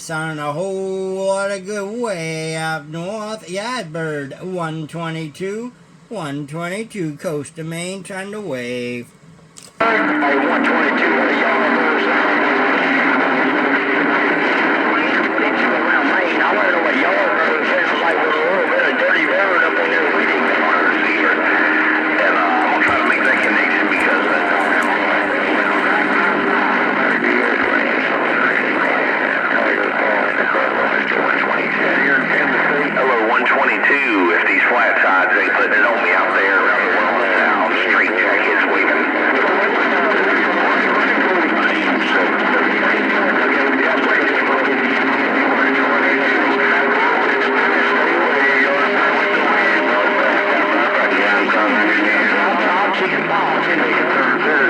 sounding a whole lot of good way up north. Yardbird 122 coast to Maine, trying to wave. Hey, 122 on the Yardbirds. Around Maine, I want to know what Yardbirds is like with a little bit of dirty bird up in there waiting on our receiver. And I'm going to try to make that connection because hello, 122. If these flat sides ain't putting it on me out there around the world now, straight jackets waving.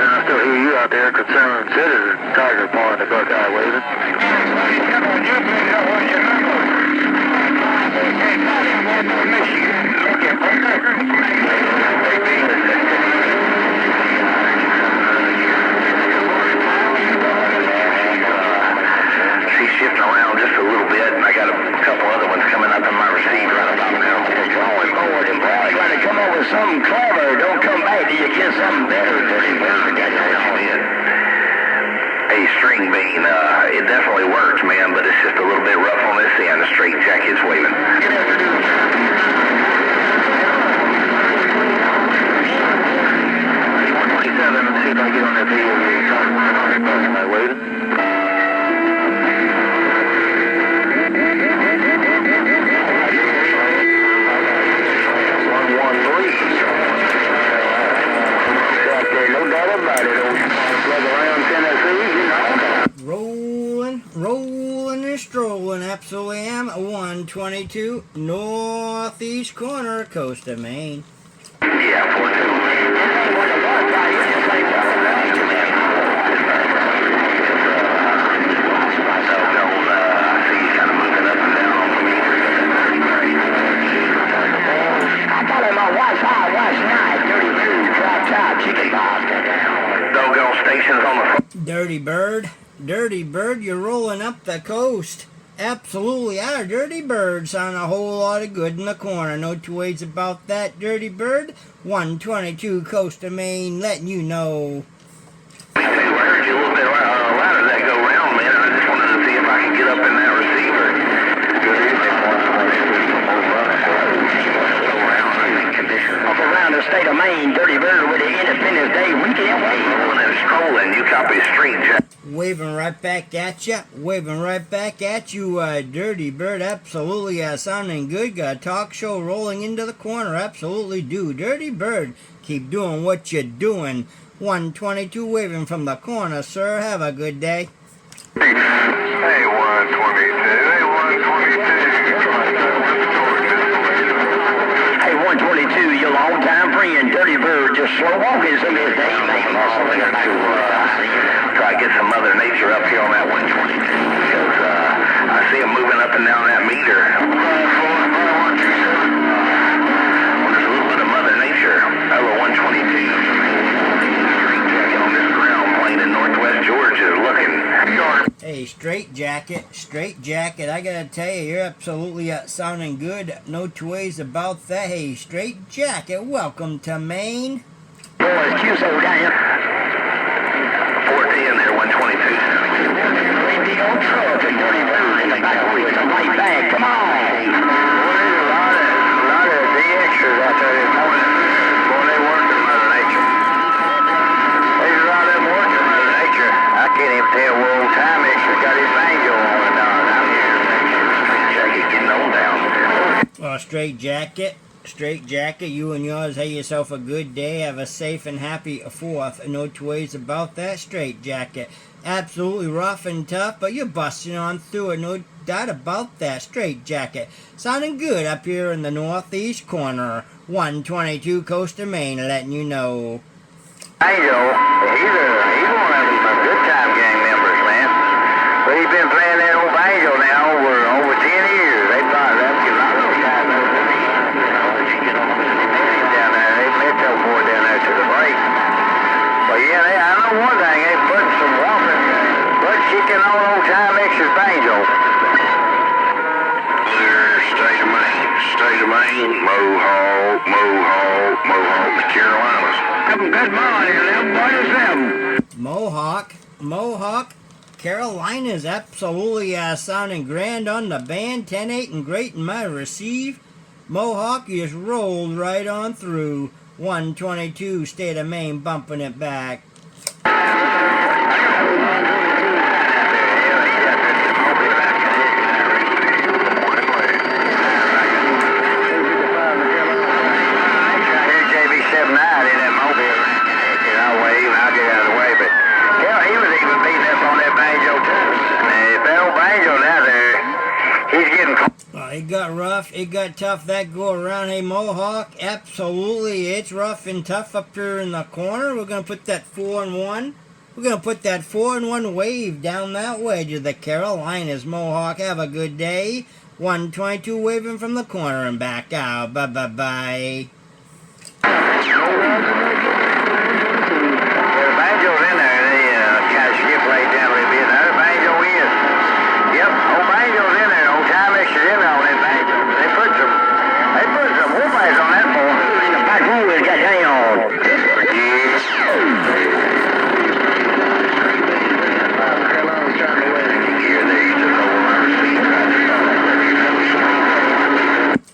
I still hear you out there, concerned citizen, Tiger Paw in the Buckeye waving. She's shifting around just a little bit, and I got a couple other ones coming up in my receiver right about now. Going forward, and boy, trying to come up with something clever. Don't come back till you get something better. Hey, string bean, it definitely works, man, but it's just a little bit rough on this end. The straight jacket's waving. Good afternoon. 127, see if I get on that video. Am I waving? No doubt about it. Old plug around Tennessee, you know. Rolling and strolling, absolutely am. 122 northeast corner, coast of Maine. Yeah, 42. Dirty Bird, you're rolling up the coast. Absolutely, our Dirty Bird sound a whole lot of good in the corner. No two ways about that, Dirty Bird. 122 coast of Maine, letting you know. I heard you a little bit louder that go round, man. I just wanted to see if I can get up in that receiver. Good evening, up around the state of Maine, Dirty Bird with the Independence Day weekend wave. And strolling, you copy street, Jack. Waving right back at you, Dirty Bird. Absolutely sounding good. Got a talk show rolling into the corner. Absolutely do. Dirty Bird, keep doing what you're doing. 122 waving from the corner, sir. Have a good day. Hey, 122. Hey, 122, your long-time friend, Dirty Bird, just slow walking some of his days, man. Try to get some Mother Nature up here on that 122, because I see him moving up and down that meter. Well, there's a little bit of Mother Nature. Hello, 122. On this ground plane in northwest Georgia is looking. Hey, straight jacket, I gotta tell you, you're absolutely sounding good. No two ways about that. Hey, straight jacket, welcome to Maine. Boys, QSO down here. 410 there, 122. Great big old truck and Dirty Bird in the back with the right back. Come on. Boy, there's a lot of DXers out there this morning. Boy, they working Mother Nature. There's a lot of them working Mother Nature. I can't even tell what old time extra got his banjo on and on. I'm here. Straight jacket getting on down. Well, straight jacket, you and yours have yourself a good day. Have a safe and happy 4th. No two ways about that, straight jacket. Absolutely rough and tough, but you're busting on through it. No doubt about that, straight jacket. Sounding good up here in the northeast corner. 122 coast of Maine, letting you know. Angel, he's one of them good time gang members, man. But he's been playing that old banjo now over 10 years. They thought that was a lot of time. Down there, they metro board down there to the break. But yeah, I know one thing, they put some whopping butt chicken on old time extra banjo. Mohawk, Carolinas. Good morning, little boys. Mohawk, Carolinas, absolutely sounding grand on the band. 10-8 and great in my receive. Mohawk just rolled right on through. 122, State of Maine, bumping it back. It got tough that go around. Hey, Mohawk, absolutely, it's rough and tough up here in the corner. We're going to put that 4-1. We're going to put that 4-1 wave down that wedge of the Carolinas. Mohawk, have a good day. 122 waving from the corner and back out. Bye-bye-bye.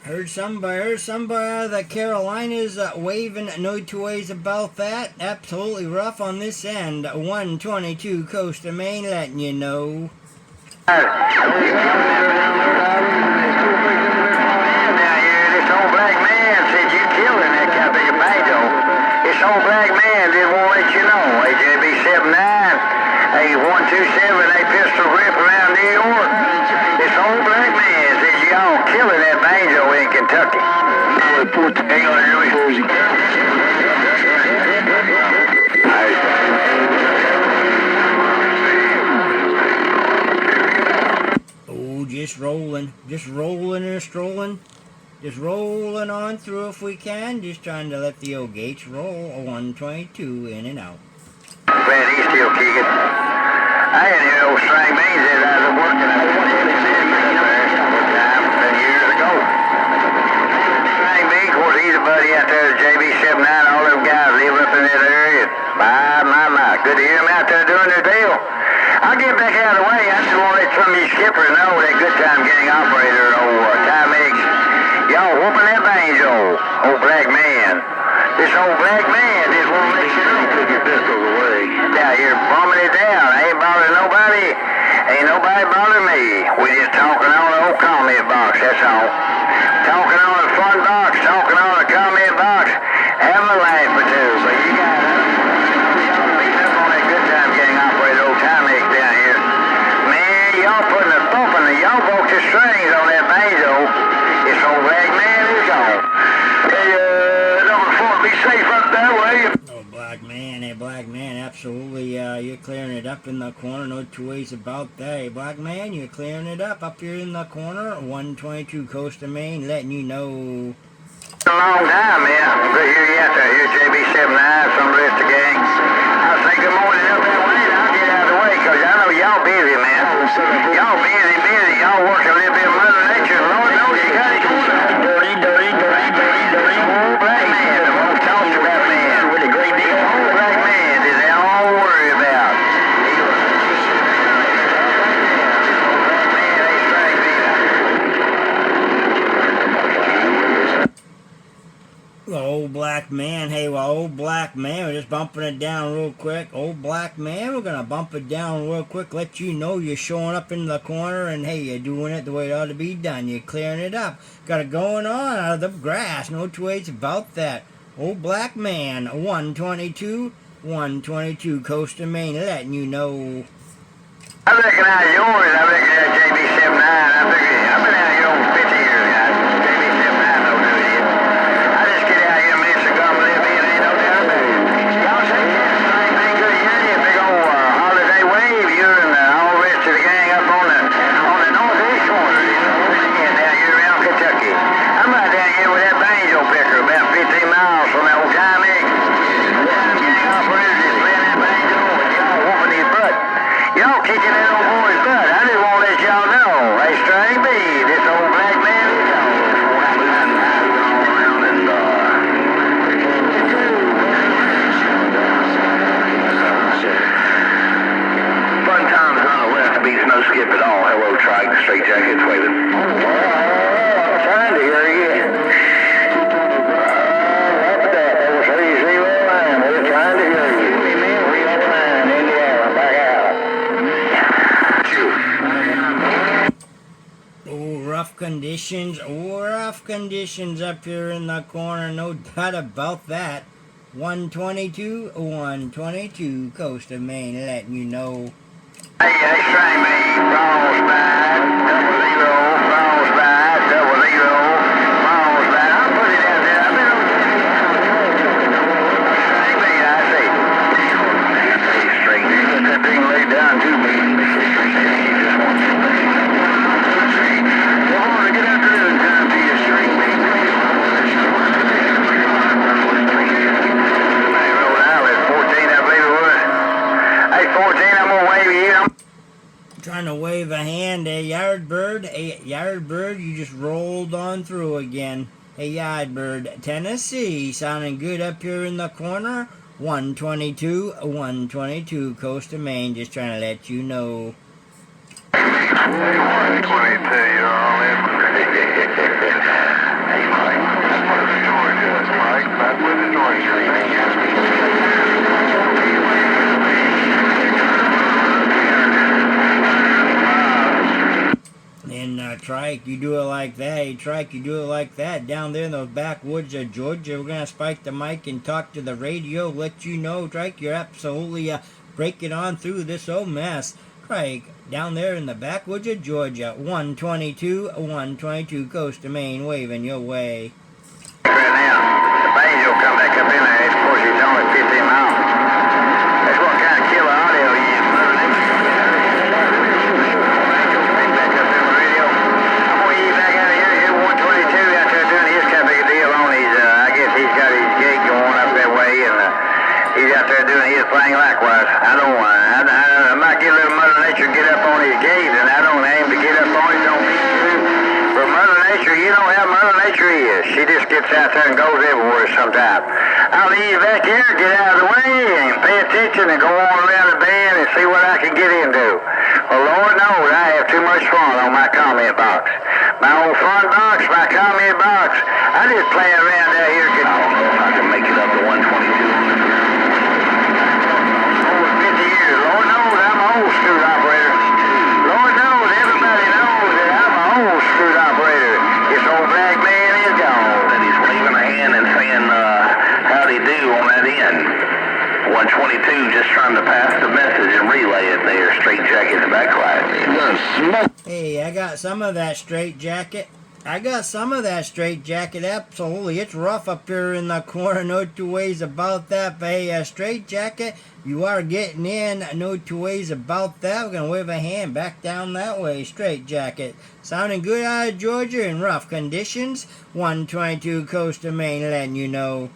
Heard somebody out of the Carolinas waving no two ways about that. Absolutely rough on this end. 122 Coast of Maine letting you know. This old black man said you killed him, that copy of banjo. This old black man didn't want to let you know. AJB79, A127, a pistol grip around New York. This old black man said y'all killing that banjo in Kentucky. I report to England, New Jersey. Oh, just rolling and strolling. Just rolling on through if we can. Just trying to let the old gates roll. 122 in and out. Man, he's still kicking. I had heard old string beans as I was working. I was years ago. String bean, of course, he's a buddy out there at JB79. All them guys live up in that area. My. Good to hear them out there doing their deal. I'll get back out of the way. I just want to let some of these skippers know that good time gang operator, Timex. Y'all whooping that banjo, old black man. This old black man just won't let you know. Take your pistols away. Down here bumming it down. I ain't bothering nobody. Ain't nobody bothering me. We just talking on the old comment box, that's all. Talking on the fun box, talking on the comment box. Have a laugh or two, but you got it. Beat up on that good time gang operator, old Timex down here. Man, y'all putting a bump in the, y'all broke the strings on that banjo. This old black man is gone. Hey, number 4, be safe up that way. Oh, black man, absolutely. You're clearing it up in the corner. No two ways about that. Hey, black man, you're clearing it up here in the corner. 122 Coast of Maine, letting you know. A long time, man. I'm good to hear you out there. Here's JB79, some of the rest of the gang. I'll say good morning up that way, and I'll get out of the way, because I know y'all busy, man. Y'all busy. Y'all working a little bit of Mother Nature. Lord knows you got it going on. Dirty. Old black man, the most talked about man with a great deal. Old black man is all worried about. Old black man, hey, well, old black man, we're just bumping it down real quick. Old black man, we're gonna bump it down real quick, let you know you're showing up in the corner, and hey, you're doing it the way it ought to be done. You're clearing it up. Got it going on out of the grass, no two ways about that. Old black man, 122 Coast of Maine, letting you know. I recognize yours, I recognize JB79, I've been out here over 50 years, guys. JB79 don't do it. I just get out here and mix a gum a little bit, ain't no doubt about it. Y'all say that ain't good to hear you, big old holiday wave, you and all the rest of the gang up on the northeast corner, you know, and down here around Kentucky. I'm right down here with that banjo picker, about 15 miles from that old Timex. Gang operators just playing that banjo, and y'all whooping his butt. Y'all kicking that old boy's butt. I just want to let y'all know. Hey, String B, conditions, rough conditions up here in the corner, no doubt about that. 122, coast of Maine, letting you know. Hey, string me, Frostbite, 00, Frostbite, 00, Frostbite. I'll put it out there. I've been on string me, I see. Hey, string me, let that thing lay down to me. Come on, get out there and time to your string me. Hey, Rhode Island, 14, I believe it was. Hey, 14, I'm gonna wave you. Trying to wave a hand, Yardbird. Hey, Yardbird, you just rolled on through again. Hey, Yardbird, Tennessee, sounding good up here in the corner. 122, coast of Maine, just trying to let you know. Hey, 122, you're all in. Hey, Mike, that's what the Georgia is, Mike. That's what the Georgia is. And Trike, you do it like that. Hey, Trike, you do it like that. Down there in those backwoods of Georgia, we're going to spike the mic and talk to the radio, let you know, Trike, you're absolutely breaking on through this old mess. Trike, down there in the backwoods of Georgia, 122, coast of Maine, waving your way. Right now, the banjo will come back up in there. Of course, it's only 15 miles. That's what kind of killer audio you use. He's out there doing his thing likewise. I might get a little Mother Nature get up on his gate, and I don't aim to get up on his own feet too. But Mother Nature, you know how Mother Nature is. She just gets out there and goes everywhere sometimes. I'll leave you back here, get out of the way, and pay attention and go on around the bend and see what I can get into. Well, Lord knows I have too much fun on my comment box. My old fun box, my comment box. I just play around out here. I don't know if I can make it up to 122. Screwed operator. Lord knows, everybody knows that I'm an old screwed operator. This old black man is gone. And he's waving a hand and saying, howdy do on that end. 122 just trying to pass the message and relay it there. Straight jacket in the backlight. Hey, I got some of that straight jacket. Absolutely. It's rough up here in the corner, no two ways about that. But hey, straight jacket, you are getting in, no two ways about that. We're going to wave a hand back down that way. Straight jacket. Sounding good out of Georgia in rough conditions. 122 coast of Maine, letting you know.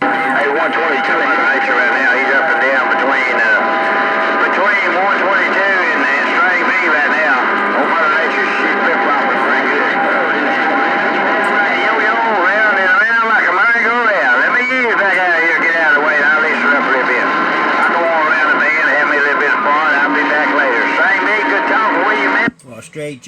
Hey, 122 in the nature right now. He's up and down between 122 and String B right now. Old Mother Nature, she's flip-flopping pretty good. Yo-yo round and around like a merry-go-round. Let me use back out of here, get out of the way, and I'll listen up a little bit. I'll go on around the bend and have me a little bit of fun. I'll be back later. String B, good talking with you, man. Well, straight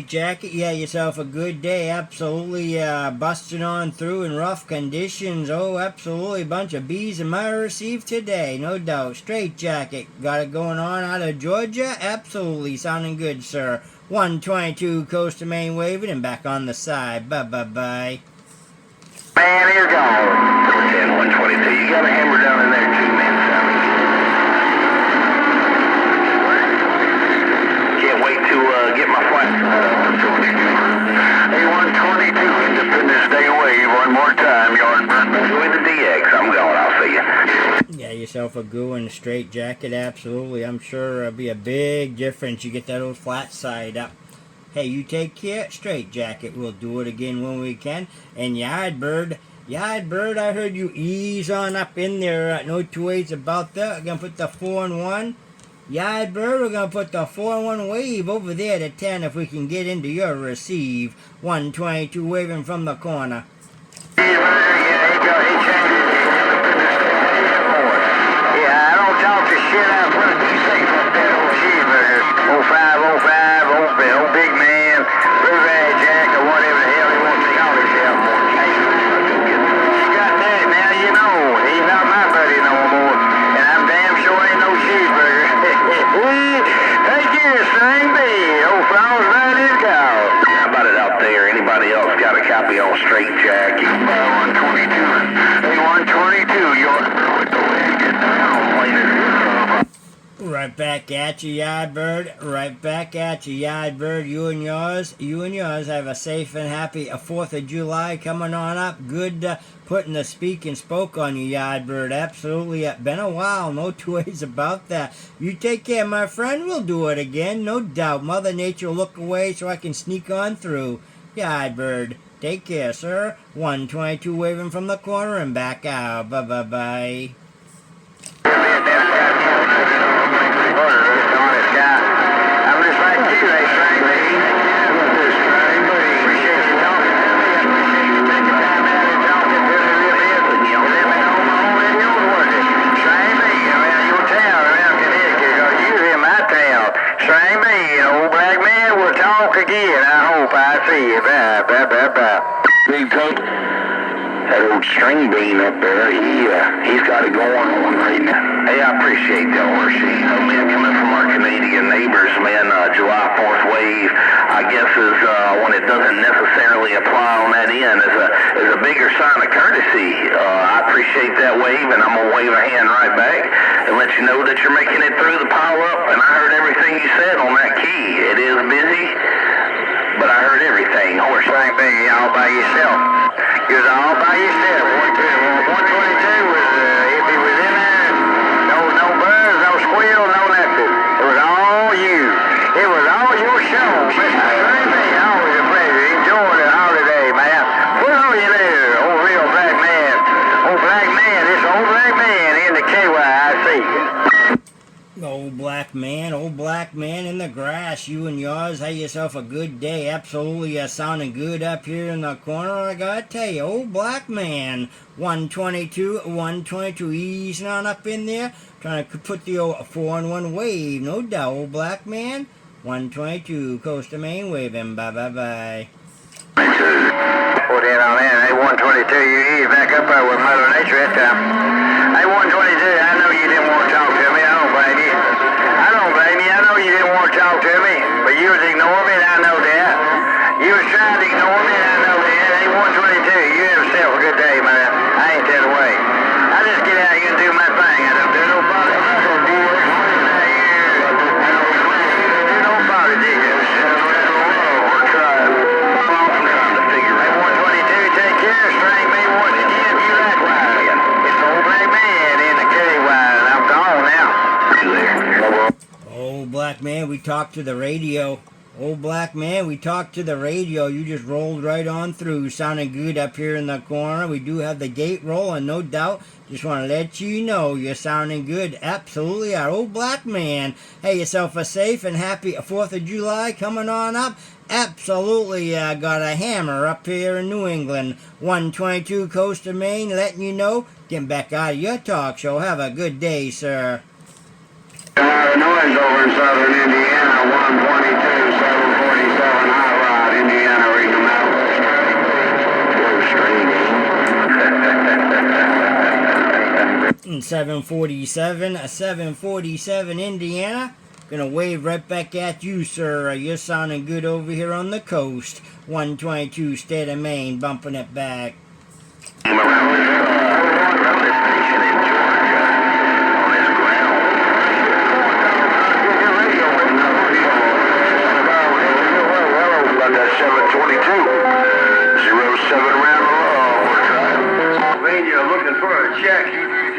jacket, you had yourself a good day. Absolutely busting on through in rough conditions. Oh, absolutely a bunch of bees in my receive today, no doubt. Straight jacket, got it going on out of Georgia. Absolutely sounding good, sir. 122 coast of Maine waving and back on the side. Bye. Man, he's gone. 10, 122. You got a hammer down in there too, man. Can't wait to get my flight. Hey, 122, Independence Day wave one more time, Yardbird. Enjoy the DX. I'm going. I'll see you. Yeah, yourself a good one, straight jacket, absolutely. I'm sure it'll be a big difference. You get that old flat side up. Hey, you take care, straight jacket. We'll do it again when we can. And Yardbird, I heard you ease on up in there. No two ways about that. We're going to put the 4-1. Yardbird, we're going to put the 4-1 wave over there to 10 if we can get into your receive. 122 waving from the corner. Yeah, I don't talk to shit. I put a 2 seconds on that old cheeseburger. 05, old big man, blue rag jack, or whatever the hell he wants to call himself. You got that, now you know. He's not my buddy no more. And I'm damn sure ain't no cheeseburger. Take care, String B. Old Frostbite is gone. How about Right back at you, Yardbird. Right back at you, Yardbird. You and yours have a safe and happy 4th of July coming on up. Good putting the speak and spoke on you, Yardbird. Absolutely. Been a while. No two ways about that. You take care, my friend. We'll do it again. No doubt. Mother Nature will look away so I can sneak on through. Yardbird. Take care, sir. 122 waving from the corner and back out. Bye-bye-bye. Big coat. That old string bean up there, he's got it going on right now. Hey, I appreciate that, Horsey. You know, man, coming from our Canadian neighbors, man, July 4th wave, I guess is when it doesn't necessarily apply on that end, is a bigger sign of courtesy. I appreciate that wave, and I'm going to wave a hand right back and let you know that you're making it through the pile-up, and I heard everything you said on that key. It is busy, but I heard everything. Horse ain't big, all by yourself. You was all by yourself. 122 was, if he was in there, no buzz, no squeal, no nothing. It was all you. It was all your show, Mr. Greenby. Always a pleasure. Enjoy the holiday, man. What are you there, old real black man? Old black man, this old black man in the KY, I see you. Old black man in the grass. You and yours, have yourself a good day. Absolutely sounding good up here in the corner. I gotta tell you, old black man. 122, easing on up in there. Trying to put the old 4-in-1 wave. No doubt, old black man. 122, coast to Maine waving. Bye-bye-bye. Put in on in. Hey, 122, you ease back up there with Mother Nature that time. Hey, 122, I know you didn't want to talk to me. I don't blame you. I know you didn't want to talk to me, but you was ignoring me, and I know that. You was trying to ignore me, and I know that. Hey, 122, you have yourself a good day, man. I ain't that way. I just get out here and do my thing. I don't do no politics. I don't do no politics. I'm trying to figure out. 122, take care. String me once again. You likewise. It's old black man in the KY, and I'm gone now. Old black man, we talked to the radio. Old black man, we talked to the radio. You just rolled right on through. Sounding good up here in the corner. We do have the gate rolling, no doubt. Just want to let you know you're sounding good. Absolutely are. Old black man, have yourself a safe and happy 4th of July coming on up. Absolutely got a hammer up here in New England. 122 coast of Maine, letting you know. Getting back out of your talk show. Have a good day, sir. A lot of noise over in southern Indiana, 122, 747 Hot Rod, Indiana, reading them out. 747, Indiana. Gonna wave right back at you, sir. You're sounding good over here on the coast. 122, state of Maine, bumping it back.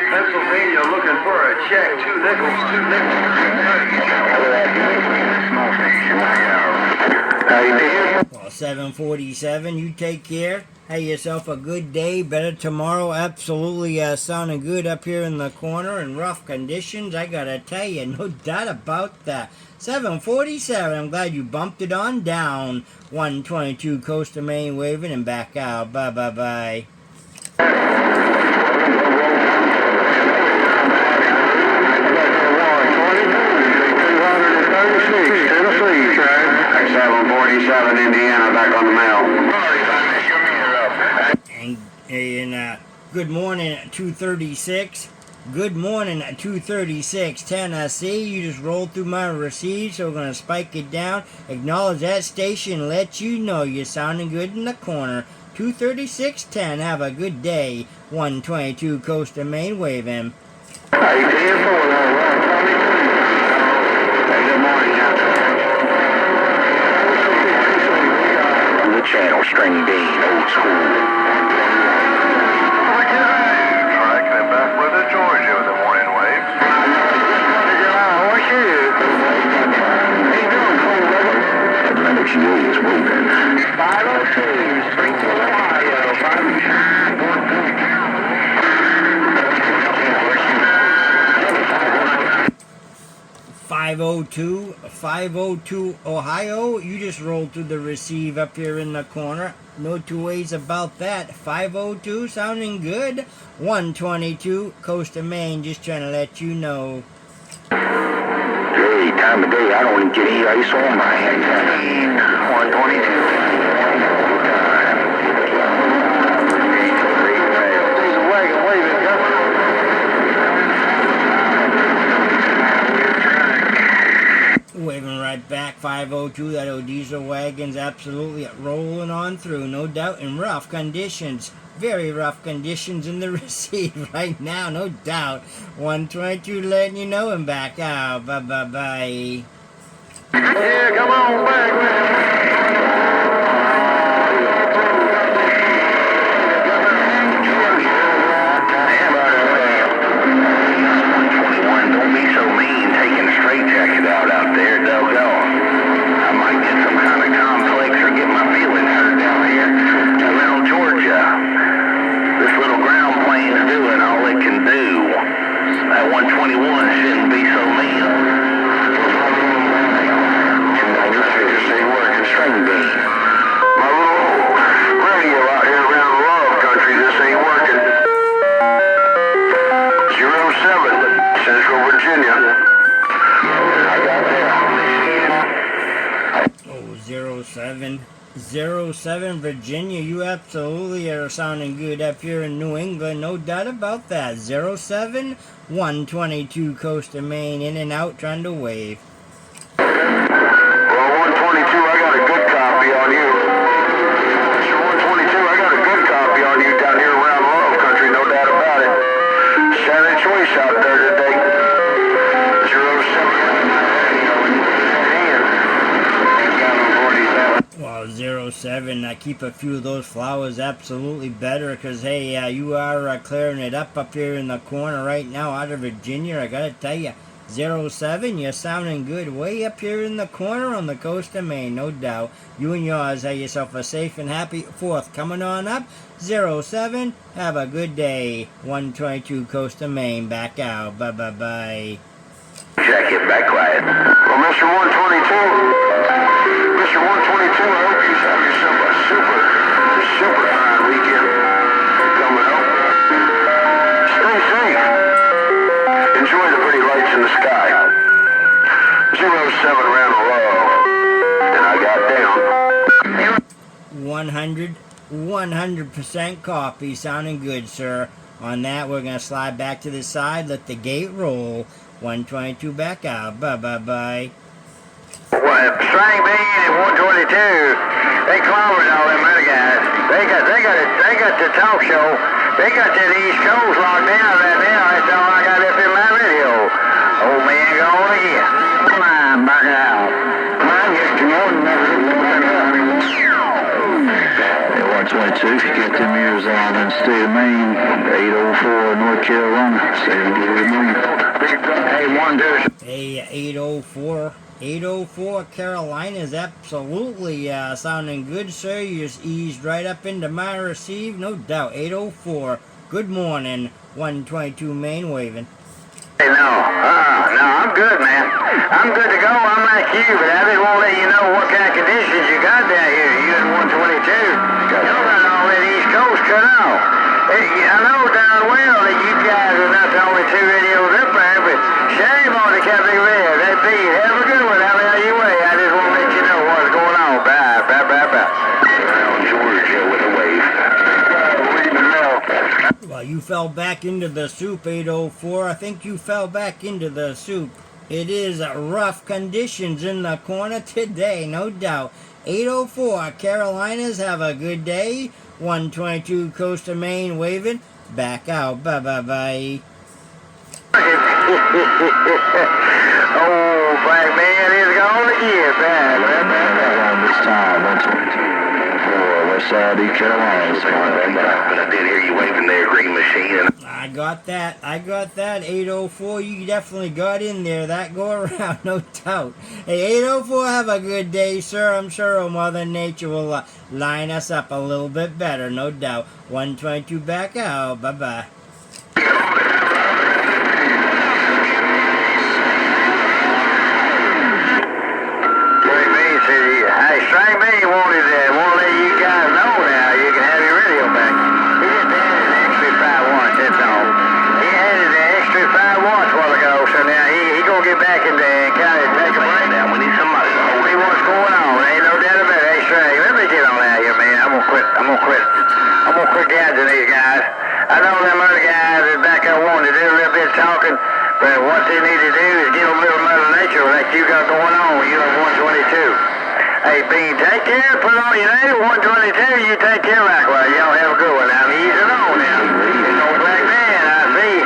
Pennsylvania looking for a check. 2 nickels. Well, 747, you take care. Have yourself a good day. Better tomorrow. Absolutely sounding good up here in the corner in rough conditions. I gotta tell you, no doubt about that. 747, I'm glad you bumped it on down. 122 coast of Maine waving and back out. Bye-bye-bye. Tennessee, 747 Indiana, back on the mail. And good morning at 236. Good morning at 236 Tennessee. You just rolled through my receive, so we're going to spike it down. Acknowledge that station, let you know you're sounding good in the corner. 23610, have a good day. 122 coast of Maine waving. Hey, 10-4, channel, string bean, old school. Tracking back with the Georgia with the morning waves. Atlantic GA is moving. 502, Springfield, Ohio. 502 Ohio. You just rolled through the receive up here in the corner. No two ways about that. 502 sounding good. 122 Coast of Maine. Just trying to let you know. Hey, time of day, I don't even get any ice on my hands. 122. 502, that old diesel wagon's absolutely rolling on through, no doubt, in rough conditions. Very rough conditions in the receive right now, no doubt. 122 letting you know and back out. Bye-bye-bye. Yeah, come on back. Don't be so mean taking a straight jacket out there, doggone. I might get some kind of complex or get my feelings hurt down here around Georgia. This little ground plane's doing all it can do. That 121 shouldn't be so mean. Just ain't working string bean. My little radio out here around love country just ain't working. 07, Central Virginia. I got that. Oh, 07 Virginia, you absolutely are sounding good up here in New England, no doubt about that. 07 122 Coast of Maine, in and out, trying to wave. Well, 122, I got a good copy on you. Mr. 122, I got a good copy on you down here around love country, no doubt about it. Saturday choice out there today. 07. Well, 07, I keep a few of those flowers absolutely better because, hey, you are clearing it up here in the corner right now out of Virginia. I got to tell you, 07, you're sounding good way up here in the corner on the coast of Maine, no doubt. You and yours have yourself a safe and happy 4th coming on up. 07, have a good day. 122 Coast of Maine, back out. Bye-bye-bye. Jacket back quiet. Well, Mr. 122, I hope you have yourself a super fine weekend coming up. Stay safe. Enjoy the pretty lights in the sky. 07 Randall Love, and I got down. 100% copy, sounding good, sir. On that, we're going to slide back to the side, let the gate roll. 122 back out. Bye-bye-bye. Well, String Bean and 122, they clobbered all them other guys. They got the talk show. They got that East Coast locked down right now. That's all I got up in my radio. Old man going again. Come on, back out. Mine yesterday morning never Hey, 122, if you get them ears on in the state of Maine, 804 North Carolina, say good morning. Hey, 122. Hey, 804 Carolina is absolutely sounding good, sir. You just eased right up into my receive, no doubt. 804, good morning. 122 Maine waving. Hey, no, I'm good, man. I'm good to go. I'm like you, but I just want to let you know what kind of conditions you got down here. You at 122. You don't got all that East Coast cut off. Hey, I know darn well that you guys are not the only two radios up there, but shame on the Captain Red. That beat. Have a good one. How you way? I just want to let you know what's going on. Bye. Around Georgia with a wave. Well, you fell back into the soup, 804. I think you fell back into the soup. It is rough conditions in the corner today, no doubt. 804 Carolinas, have a good day. 122 Coast of Maine waving. Back out. Bye-bye-bye. Oh, black man is gone again, man. This time, 122. north side of Carolina. But I did hear you waving there, Green Machine. I got that. 804, you definitely got in there. That go around, no doubt. Hey, 804, have a good day, sir. I'm sure Mother Nature will line us up a little bit better, no doubt. 122 back out. Bye-bye. Hey, Strike Me wanted to let you guys know now you can have your radio back. He just added an extra 5 watts, that's all. He added an extra 5 watts a while ago, so now he gonna get back in there and kind of take a break. Now we need somebody to hold See what's going on. Ain't no doubt about it. Hey, Strike, let me get on out here, man. I'm gonna quit gouging these guys. I know them other guys is back there wanting to do a little bit of talking, but what they need to do is give them a little Mother Nature like you got going on when you're on 122. Hey, Bean, take care. Put on your native 122. You take care likewise. Y'all have a good one. I'm easing on now. It's old black man. I see.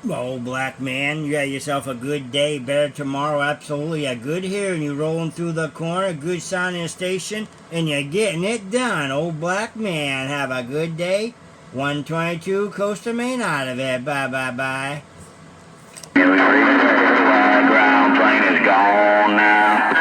Oh, black man, you got yourself a good day. Better tomorrow, absolutely. A good hearing. You rolling through the corner, good sounding station, and you're getting it done. Old black man, have a good day. 122, Costa Main out of it. Bye. ground plane is gone now.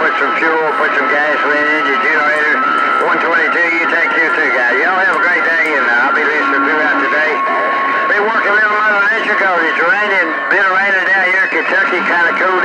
Put some fuel, put some gasoline in your generator. 122, you take care too, guys. Y'all have a great day, and I'll be listening throughout today. Been working a little Mother Nature because it's raining, been raining down here in Kentucky, kind of cool